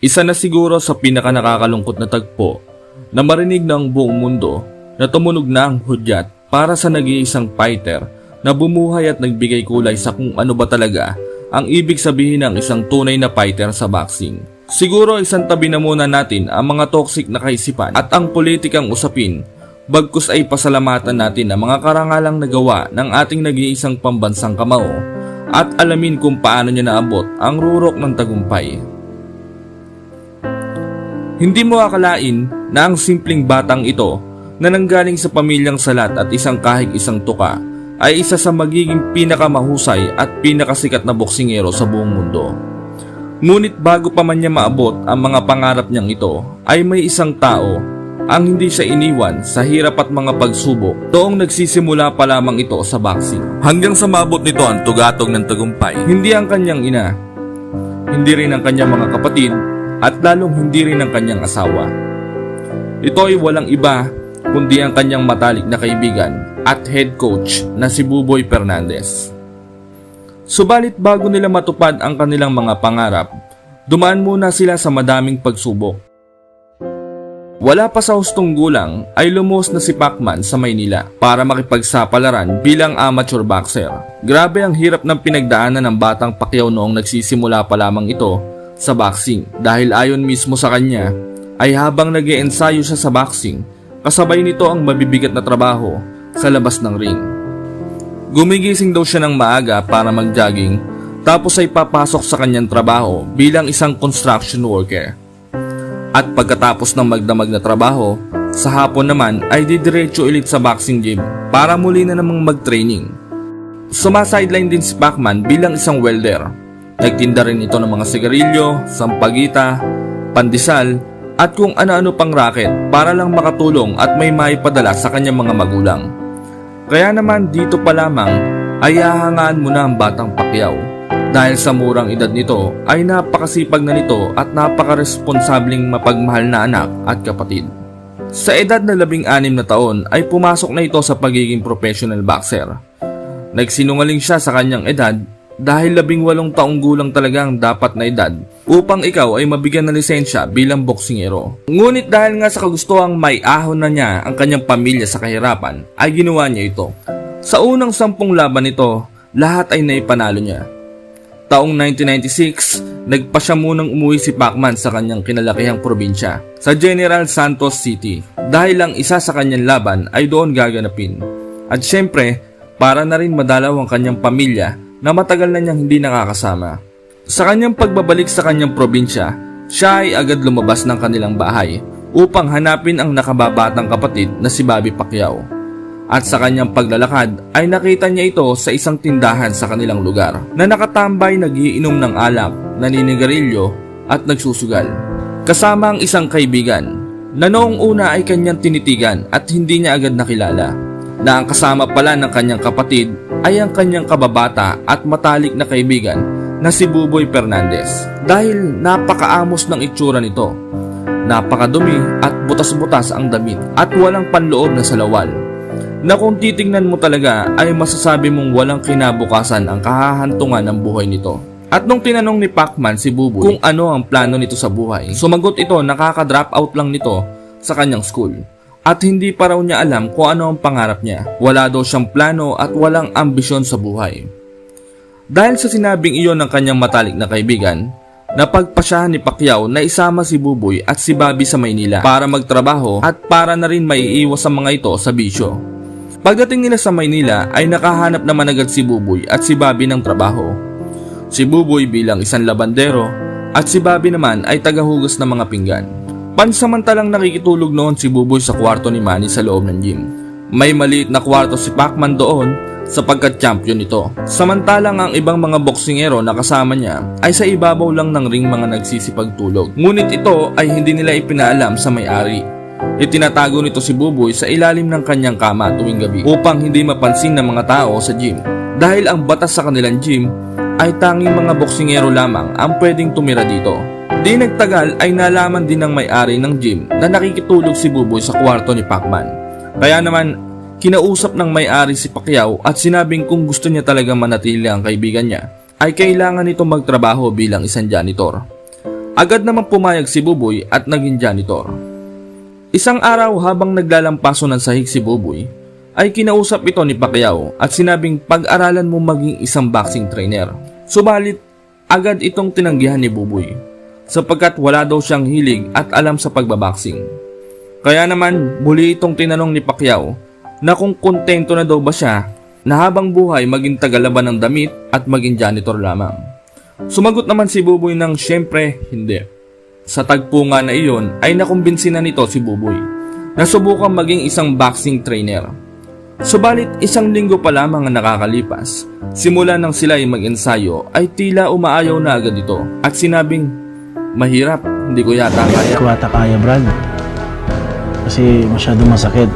Isa na siguro sa pinaka nakakalungkot na tagpo na marinig ng buong mundo na tumunog na ang hudyat para sa nag-iisang fighter na bumuhay at nagbigay kulay sa kung ano ba talaga ang ibig sabihin ng isang tunay na fighter sa boxing. Siguro isang tabi na muna natin ang mga toxic na kaisipan at ang politikang usapin, bagkus ay pasalamatan natin ang mga karangalang nagawa ng ating nag-iisang pambansang kamao at alamin kung paano niya naabot ang rurok ng tagumpay. Hindi mo akalain na ang simpleng batang ito na nanggaling sa pamilyang salat at isang kahig isang tuka ay isa sa magiging pinakamahusay at pinakasikat na boksingero sa buong mundo. Ngunit bago pa man niya maabot ang mga pangarap niyang ito ay may isang tao ang hindi siya iniwan sa hirap at mga pagsubok toong nagsisimula pa lamang ito sa boxing. Hanggang sa maabot nito ang tugatog ng tagumpay, hindi ang kanyang ina, hindi rin ang kanyang mga kapatid, at lalong hindi rin ang kanyang asawa. Ito ay walang iba kundi ang kanyang matalik na kaibigan at head coach na si Buboy Fernandez. Subalit bago nila matupad ang kanilang mga pangarap, dumaan muna sila sa madaming pagsubok. Wala pa sa hustong gulang ay lumuhos na si Pacman sa Maynila para makipagsapalaran bilang amateur boxer. Grabe ang hirap ng pinagdaanan ng batang Pacquiao noong nagsisimula pa lamang ito sa boxing dahil ayon mismo sa kanya ay habang nag-iensayo siya sa boxing, kasabay nito ang mabibigat na trabaho sa labas ng ring. Gumigising daw siya ng maaga para mag-jogging tapos ay papasok sa kanyang trabaho bilang isang construction worker. At pagkatapos ng magdamag na trabaho, sa hapon naman ay didiretso ulit sa boxing gym para muli na namang mag-training. Sumasideline din si Pacman bilang isang welder. Nagtinda rin ito ng mga sigarilyo, sampagita, pandesal at kung ano-ano pang racket para lang makatulong at may maipadala sa kanyang mga magulang. Kaya naman dito pa lamang ay hahangaan mo na ang batang Pacquiao. Dahil sa murang edad nito ay napakasipag na nito at napakaresponsabling mapagmahal na anak at kapatid. Sa edad na 16 na taon ay pumasok na ito sa pagiging professional boxer. Nagsinungaling siya sa kanyang edad dahil 18 taong gulang talaga ang dapat na edad upang ikaw ay mabigyan ng lisensya bilang boksingero. Ngunit dahil nga sa kagustuhang may ahon na niya ang kanyang pamilya sa kahirapan ay ginawa niya ito. Sa unang 10 laban nito, lahat ay naipanalo niya. Taong 1996, nagpa siya munang umuwi si Pacman sa kanyang kinalakihang probinsya sa General Santos City dahil ang isa sa kanyang laban ay doon gaganapin. At syempre, para na rin madalaw ang kanyang pamilya na matagal na niyang hindi nakakasama. Sa kanyang pagbabalik sa kanyang probinsya, siya ay agad lumabas ng kanilang bahay upang hanapin ang nakababatang kapatid na si Bobby Pacquiao. At sa kanyang paglalakad ay nakita niya ito sa isang tindahan sa kanilang lugar na nakatambay nagiinom ng alak, naninigarilyo at nagsusugal. Kasama ang isang kaibigan na noong una ay kanyang tinitigan at hindi niya agad nakilala na ang kasama pala ng kanyang kapatid ay ang kanyang kababata at matalik na kaibigan na si Buboy Fernandez. Dahil napakaamos ng itsura nito, napakadumi at butas-butas ang damit at walang panloob na salawal, na kung titingnan mo talaga ay masasabi mong walang kinabukasan ang kahahantungan ng buhay nito. At nung tinanong ni Pacman si Buboy kung ano ang plano nito sa buhay, sumagot ito nakaka-drop out lang nito sa kanyang school. At hindi pa raw niya alam kung ano ang pangarap niya. Wala daw siyang plano at walang ambisyon sa buhay. Dahil sa sinabing iyon ng kanyang matalik na kaibigan, napagpasyahan ni Pacquiao na isama si Buboy at si Bobby sa Maynila para magtrabaho at para na rin maiiwas ang mga ito sa bisyo. Pagdating nila sa Maynila ay nakahanap naman agad si Buboy at si Bobby ng trabaho. Si Buboy bilang isang labandero at si Bobby naman ay tagahugas ng mga pinggan. Pansamantalang nakikitulog noon si Buboy sa kwarto ni Manny sa loob ng gym. May maliit na kwarto si Pacman doon sapagkat champion ito. Samantalang ang ibang mga boksingero na kasama niya ay sa ibabaw lang ng ring mga nagsisipagtulog. Ngunit ito ay hindi nila ipinaalam sa may-ari. Itinatago nito si Buboy sa ilalim ng kanyang kama tuwing gabi upang hindi mapansin ng mga tao sa gym. Dahil ang batas sa kanilang gym ay tanging mga boksingero lamang ang pwedeng tumira dito. Di nagtagal ay nalaman din ng may-ari ng gym na nakikitulog si Buboy sa kwarto ni Pacman. Kaya naman, kinausap ng may-ari si Pacquiao at sinabing kung gusto niya talagang manatili ang kaibigan niya, ay kailangan nito magtrabaho bilang isang janitor. Agad naman pumayag si Buboy at naging janitor. Isang araw habang naglalampaso ng sahig si Buboy, ay kinausap ito ni Pacquiao at sinabing pag-aralan mo maging isang boxing trainer. Subalit, agad itong tinanggihan ni Buboy sapagkat wala daw siyang hilig at alam sa pagbaboxing. Kaya naman muli itong tinanong ni Pacquiao na kung kontento na daw ba siya na habang buhay maging tagalaban ng damit at maging janitor lamang. Sumagot naman si Buboy ng syempre hindi. Sa tagpo nga na iyon ay nakumbinsi na nito si Buboy na subukan maging isang boxing trainer. Subalit 1 linggo pa lamang ang nakakalipas, simula nang sila ay mag-ensayo ay tila umaayaw na agad ito at sinabing, mahirap, hindi ko yata kaya. Hindi ko yata kaya, Brad. Kasi masyado masakit,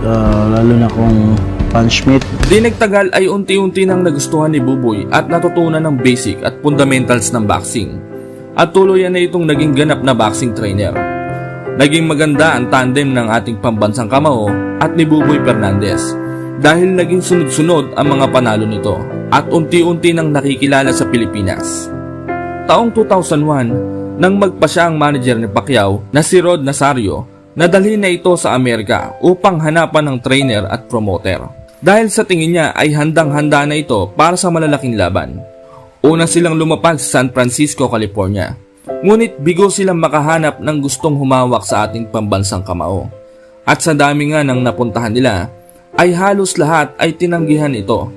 lalo na kung punch meat. Di nagtagal ay unti-unti nang nagustuhan ni Buboy at natutunan ng basic at fundamentals ng boxing. At tuluyan na itong naging ganap na boxing trainer. Naging maganda ang tandem ng ating pambansang kamao at ni Buboy Fernandez. Dahil naging sunod-sunod ang mga panalo nito at unti-unti nang nakikilala sa Pilipinas. Taong 2001, nang magpa siya ang manager ni Pacquiao na si Rod Nazario, nadalhin na ito sa Amerika upang hanapan ng trainer at promoter. Dahil sa tingin niya ay handang-handa na ito para sa malalaking laban. Una silang lumapag sa San Francisco, California. Ngunit bigo silang makahanap ng gustong humawak sa ating pambansang kamao. At sa dami nga ng napuntahan nila, ay halos lahat ay tinanggihan ito.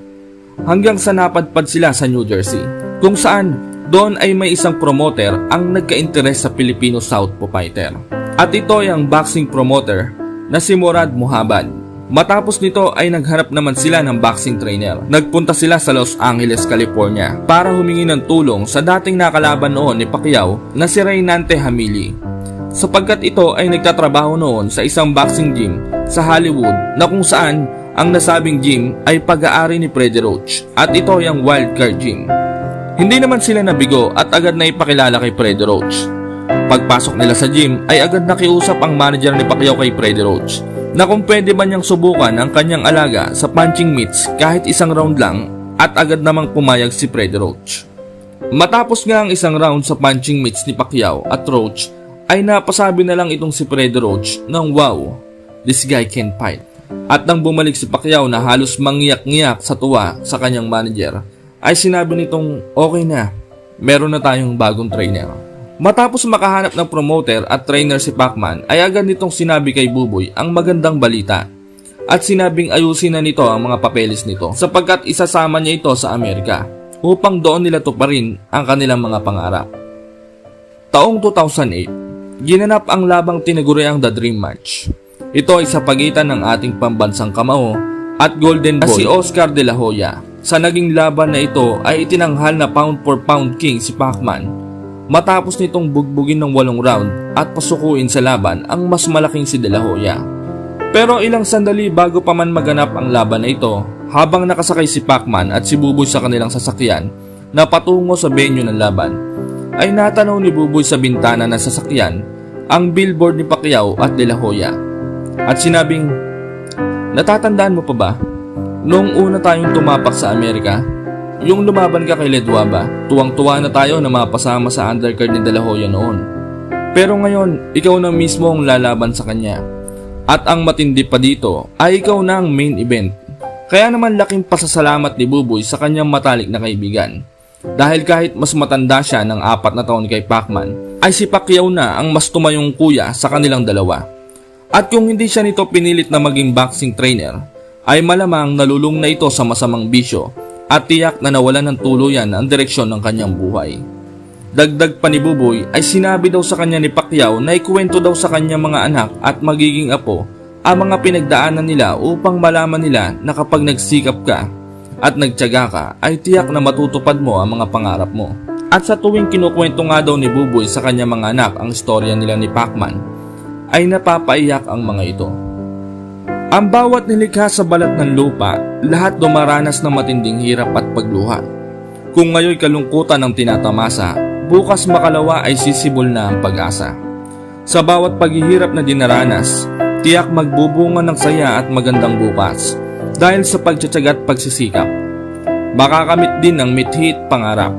Hanggang sa napadpad sila sa New Jersey, kung saan doon ay may isang promoter ang nagka-interes sa Filipino Southpaw fighter. At ito ay ang boxing promoter na si Murad Muhammad. Matapos nito ay nagharap naman sila ng boxing trainer. Nagpunta sila sa Los Angeles, California para humingi ng tulong sa dating nakalaban noon ni Pacquiao na si Reynante Hamili. Sapagkat ito ay nagtatrabaho noon sa isang boxing gym sa Hollywood na kung saan ang nasabing gym ay pag-aari ni Freddie Roach at ito ay ang Wildcard Gym. Hindi naman sila nabigo at agad na ipakilala kay Freddie Roach. Pagpasok nila sa gym ay agad nakiusap ang manager ni Pacquiao kay Freddie Roach na kung pwede ba niyang subukan ang kanyang alaga sa punching mitts kahit 1 round lang at agad namang pumayag si Freddie Roach. Matapos nga ang 1 round sa punching mitts ni Pacquiao at Roach ay napasabi na lang itong si Freddie Roach ng wow, this guy can fight. At nang bumalik si Pacquiao na halos mangyak-ngyak sa tuwa sa kanyang manager, ay sinabi nitong okay na, meron na tayong bagong trainer. Matapos makahanap ng promoter at trainer si Pacman, ay agad nitong sinabi kay Buboy ang magandang balita. At sinabing ayusin na nito ang mga papeles nito sapagkat isasama niya ito sa Amerika upang doon nila tuparin ang kanilang mga pangarap. Taong 2008, ginanap ang labang tinaguriang The Dream Match. Ito ay sa pagitan ng ating pambansang kamao at Golden Boy na si Oscar De La Hoya. Sa naging laban na ito ay itinanghal na pound for pound king si Pacman matapos nitong bugbugin ng 8 round at pasukuin sa laban ang mas malaking si De La Hoya. Pero ilang sandali bago pa man maganap ang laban na ito, habang nakasakay si Pacman at si Buboy sa kanilang sasakyan na patungo sa venue ng laban, ay natanaw ni Buboy sa bintana ng sasakyan ang billboard ni Pacquiao at De La Hoya. At sinabing, natatandaan mo pa ba? Noong una tayong tumapak sa Amerika, yung lumaban ka kay Ledwaba, tuwang-tuwa na tayo na mapasama sa undercard ni De La Hoya noon. Pero ngayon, ikaw na mismo ang lalaban sa kanya. At ang matindi pa dito ay ikaw na ang main event. Kaya naman laking pasasalamat ni Buboy sa kanyang matalik na kaibigan. Dahil kahit mas matanda siya ng 4 na taon kay Pacman, ay si Pacquiao na ang mas tumayong kuya sa kanilang dalawa. At kung hindi siya nito pinilit na maging boxing trainer, ay malamang nalulung na ito sa masamang bisyo at tiyak na nawalan ng tuluyan ang direksyon ng kanyang buhay. Dagdag pa ni Buboy ay sinabi daw sa kanya ni Pacquiao na ikuwento daw sa kanyang mga anak at magiging apo ang mga pinagdaanan nila upang malaman nila na kapag nagsikap ka at nagtiyaga ka ay tiyak na matutupad mo ang mga pangarap mo. At sa tuwing kinukwento nga daw ni Buboy sa kanyang mga anak ang istorya nila ni Pacman, ay napapaiyak ang mga ito. Ang bawat nilikha sa balat ng lupa, lahat dumaranas ng matinding hirap at pagluha. Kung ngayon kalungkutan ang tinatamasa, bukas makalawa ay sisibol na ang pag-asa. Sa bawat paghihirap na dinaranas, tiyak magbubunga ng saya at magandang bukas dahil sa pagtitiyaga at pagsisikap. Makakamit din ang mithi at pangarap.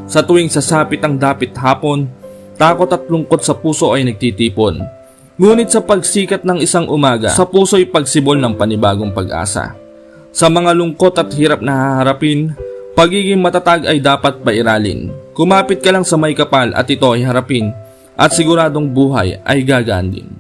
Sa tuwing sasapit ang dapit hapon, takot at lungkot sa puso ay nagtitipon. Ngunit sa pagsikat ng isang umaga, sa puso'y pagsibol ng panibagong pag-asa. Sa mga lungkot at hirap na haharapin, pagiging matatag ay dapat pairalin. Kumapit ka lang sa may kapal at ito ay harapin at siguradong buhay ay gagaan din.